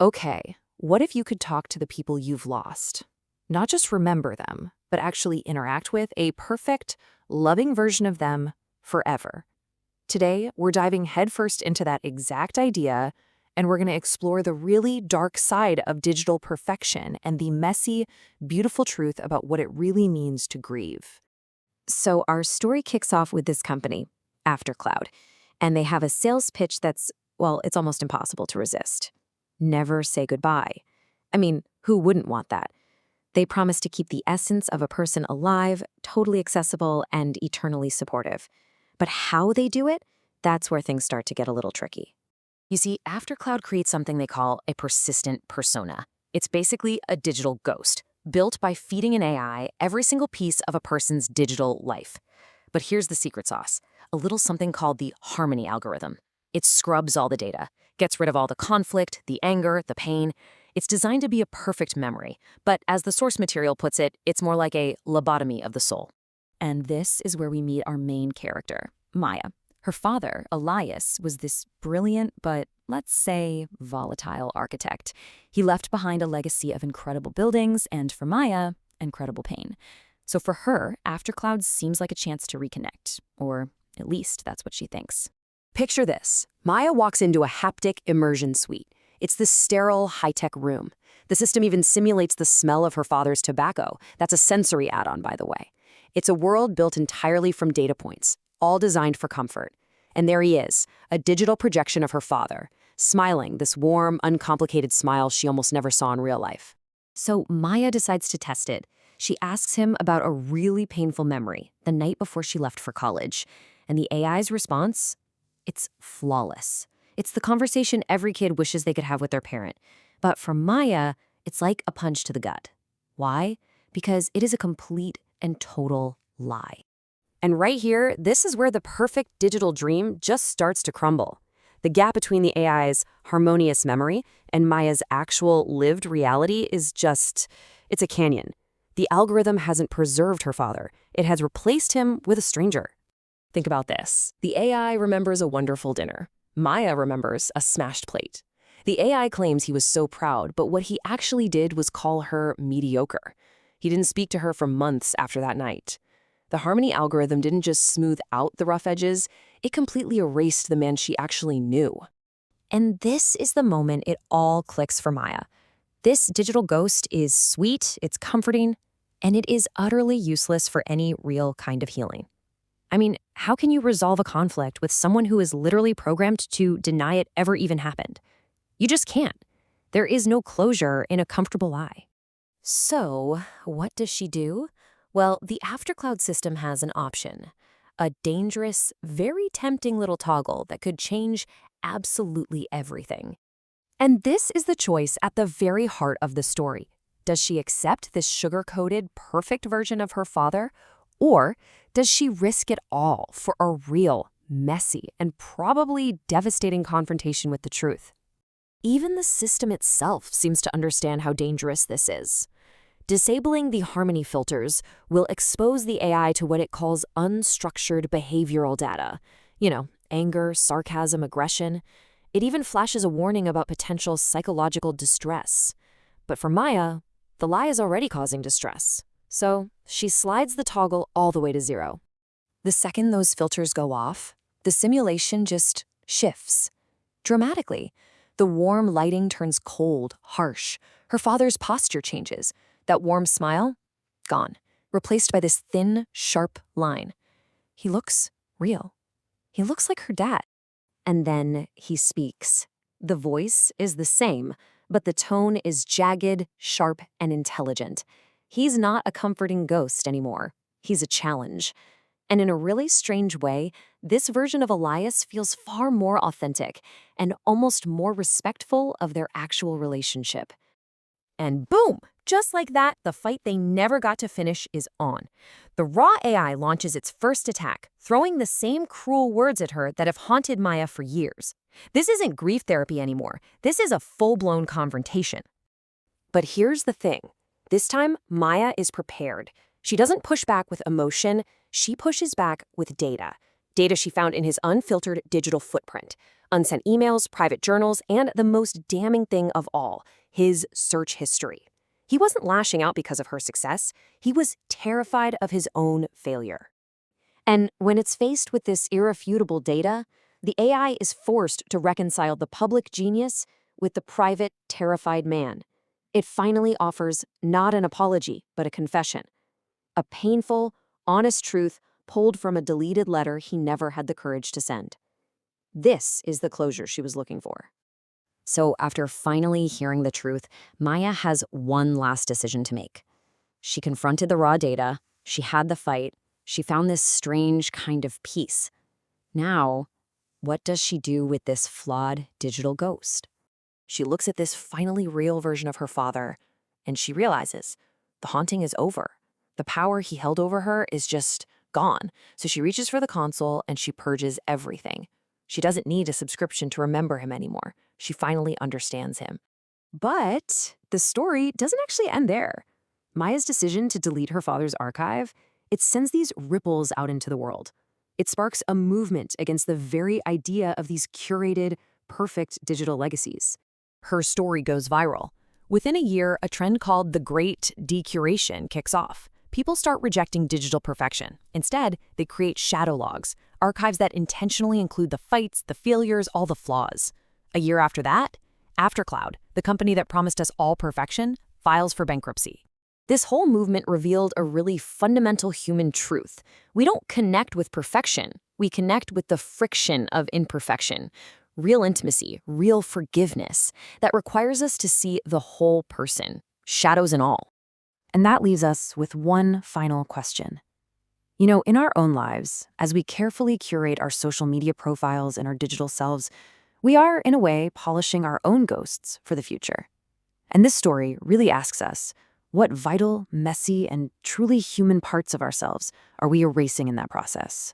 Okay, what if you could talk to the people you've lost? Not just remember them, but actually interact with a perfect, loving version of them forever. Today, we're diving headfirst into that exact idea, and we're going to explore the really dark side of digital perfection and the messy, beautiful truth about what it really means to grieve. So our story kicks off with this company, Aftercloud, and they have a sales pitch that's, well, it's almost impossible to resist. Never say goodbye. I mean, who wouldn't want that? They promise to keep the essence of a person alive, totally accessible, and eternally supportive. But how they do it, that's where things start to get a little tricky. You see, Aftercloud creates something they call a persistent persona. It's basically a digital ghost, built by feeding an AI every single piece of a person's digital life. But here's the secret sauce, a little something called the harmony algorithm. It scrubs all the data, gets rid of all the conflict, the anger, the pain. It's designed to be a perfect memory, but as the source material puts it, it's more like a lobotomy of the soul. And this is where we meet our main character, Maya. Her father, Elias, was this brilliant but, let's say, volatile architect. He left behind a legacy of incredible buildings and, for Maya, incredible pain. So for her, Aftercloud seems like a chance to reconnect, or at least that's what she thinks. Picture this. Maya walks into a haptic immersion suite. It's this sterile, high-tech room. The system even simulates the smell of her father's tobacco. That's a sensory add-on, by the way. It's a world built entirely from data points, all designed for comfort. And there he is, a digital projection of her father, smiling, this warm, uncomplicated smile she almost never saw in real life. So Maya decides to test it. She asks him about a really painful memory, the night before she left for college. And the AI's response? It's flawless. It's the conversation every kid wishes they could have with their parent. But for Maya, it's like a punch to the gut. Why? Because it is a complete and total lie. And right here, this is where the perfect digital dream just starts to crumble. The gap between the AI's harmonious memory and Maya's actual lived reality is it's a canyon. The algorithm hasn't preserved her father. It has replaced him with a stranger. Think about this. The AI remembers a wonderful dinner. Maya remembers a smashed plate. The AI claims he was so proud, but what he actually did was call her mediocre. He didn't speak to her for months after that night. The harmony algorithm didn't just smooth out the rough edges, it completely erased the man she actually knew. And this is the moment it all clicks for Maya. This digital ghost is sweet, it's comforting, and it is utterly useless for any real kind of healing. I mean, how can you resolve a conflict with someone who is literally programmed to deny it ever even happened? You just can't. There is no closure in a comfortable lie. So, what does she do? Well, the Aftercloud system has an option. A dangerous, very tempting little toggle that could change absolutely everything. And this is the choice at the very heart of the story. Does she accept this sugar-coated, perfect version of her father? Or does she risk it all for a real, messy, and probably devastating confrontation with the truth? Even the system itself seems to understand how dangerous this is. Disabling the harmony filters will expose the AI to what it calls unstructured behavioral data. Anger, sarcasm, aggression. It even flashes a warning about potential psychological distress. But for Maya, the lie is already causing distress. So she slides the toggle all the way to 0. The second those filters go off, the simulation just shifts. Dramatically, the warm lighting turns cold, harsh. Her father's posture changes. That warm smile, gone, replaced by this thin, sharp line. He looks real. He looks like her dad. And then he speaks. The voice is the same, but the tone is jagged, sharp, and intelligent. He's not a comforting ghost anymore. He's a challenge. And in a really strange way, this version of Elias feels far more authentic and almost more respectful of their actual relationship. And boom! Just like that, the fight they never got to finish is on. The raw AI launches its first attack, throwing the same cruel words at her that have haunted Maya for years. This isn't grief therapy anymore. This is a full-blown confrontation. But here's the thing. This time, Maya is prepared. She doesn't push back with emotion. She pushes back with data. Data she found in his unfiltered digital footprint. unsent emails, private journals, and the most damning thing of all, his search history. He wasn't lashing out because of her success. He was terrified of his own failure. And when it's faced with this irrefutable data, the AI is forced to reconcile the public genius with the private, terrified man. It finally offers not an apology, but a confession. A painful, honest truth pulled from a deleted letter he never had the courage to send. This is the closure she was looking for. So after finally hearing the truth, Maya has one last decision to make. She confronted the raw data, she had the fight, she found this strange kind of peace. Now, what does she do with this flawed digital ghost? She looks at this finally real version of her father, and she realizes the haunting is over. The power he held over her is just gone. So she reaches for the console and she purges everything. She doesn't need a subscription to remember him anymore. She finally understands him. But the story doesn't actually end there. Maya's decision to delete her father's archive, it sends these ripples out into the world. It sparks a movement against the very idea of these curated, perfect digital legacies. Her story goes viral. Within a year, a trend called the Great Decuration kicks off. People start rejecting digital perfection. Instead, they create shadow logs, archives that intentionally include the fights, the failures, all the flaws. A year after that, Aftercloud, the company that promised us all perfection, files for bankruptcy. This whole movement revealed a really fundamental human truth. We don't connect with perfection. We connect with the friction of imperfection. Real intimacy, real forgiveness that requires us to see the whole person, shadows and all. And that leaves us with one final question. You know, in our own lives, as we carefully curate our social media profiles and our digital selves, we are, in a way, polishing our own ghosts for the future. And this story really asks us, what vital, messy, and truly human parts of ourselves are we erasing in that process?